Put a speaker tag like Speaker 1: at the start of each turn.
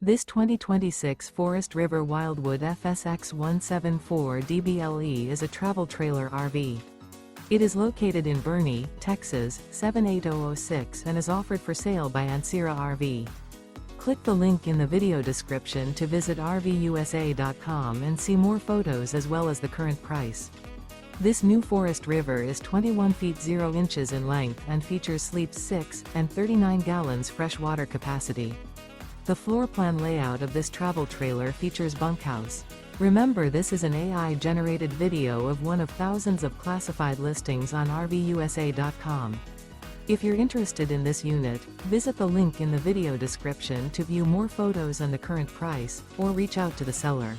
Speaker 1: This 2026 Forest River Wildwood FSX 174 DBLE is a travel trailer RV. It is located in Boerne, Texas, 78006 and is offered for sale by Ancira RV. Click the link in the video description to visit RVUSA.com and see more photos as well as the current price. This new Forest River is 21 feet 0 inches in length and features sleeps 6 and 39 gallons fresh water capacity. The floor plan layout of this travel trailer features bunkhouse. Remember, this is an AI-generated video of one of thousands of classified listings on RVUSA.com. If you're interested in this unit, visit the link in the video description to view more photos and the current price, or reach out to the seller.